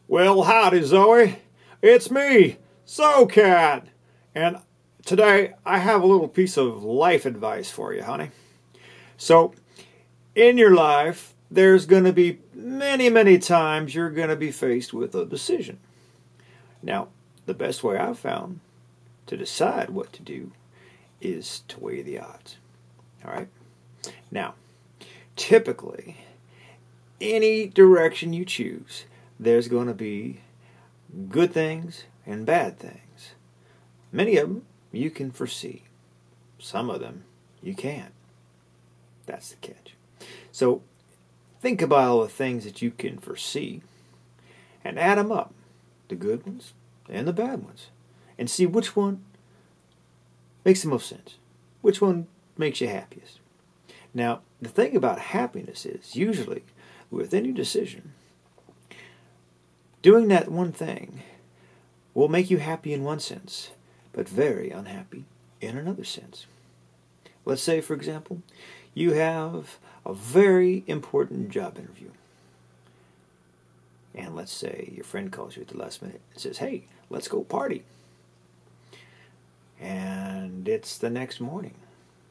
Well, howdy, Zoe. It's me, ZoCat. And today I have a little piece of life advice for you, honey. So, in your life, there's going to be many times you're going to be faced with a decision. Now, the best way I've found to decide what to do is to weigh the odds. All right? Now, typically, any direction you choose, there's going to be good things and bad things. Many of them you can foresee. Some of them you can't. That's the catch. So think about all the things that you can foresee and add them up, the good ones and the bad ones, and see which one makes the most sense, which one makes you happiest. Now, the thing about happiness is, usually, with any decision, doing that one thing will make you happy in one sense, but very unhappy in another sense. Let's say, for example, you have a very important job interview. And let's say your friend calls you at the last minute and says, "Hey, let's go party." And it's the next morning,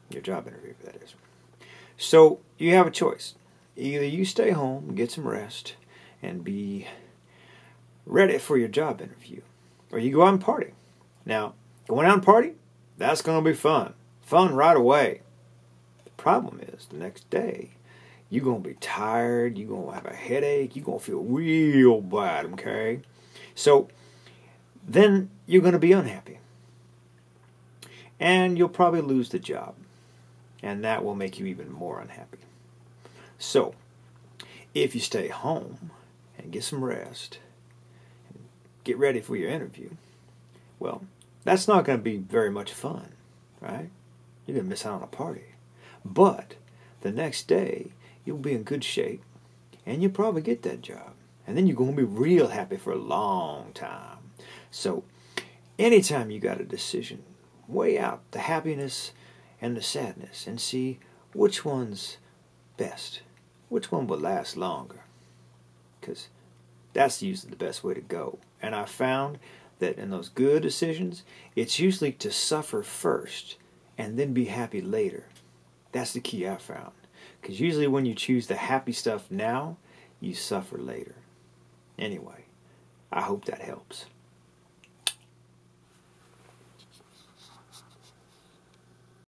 your job interview, that is. So you have a choice. Either you stay home, get some rest, and be ready for your job interview, or you go out and party. Now, going out and party, that's going to be fun. Fun right away. The problem is, the next day, you're going to be tired, you're going to have a headache, you're going to feel real bad, okay? So, then you're going to be unhappy. And you'll probably lose the job. And that will make you even more unhappy. So, if you stay home and get some rest, and get ready for your interview, well, that's not going to be very much fun, right? You're going to miss out on a party. But the next day, you'll be in good shape, and you'll probably get that job. And then you're going to be real happy for a long time. So, anytime you got a decision, weigh out the happiness and the sadness and see which one's best, which one will last longer, because that's usually the best way to go. And I found that in those good decisions, it's usually to suffer first and then be happy later. That's the key I found, because usually when you choose the happy stuff now, you suffer later. Anyway, I hope that helps.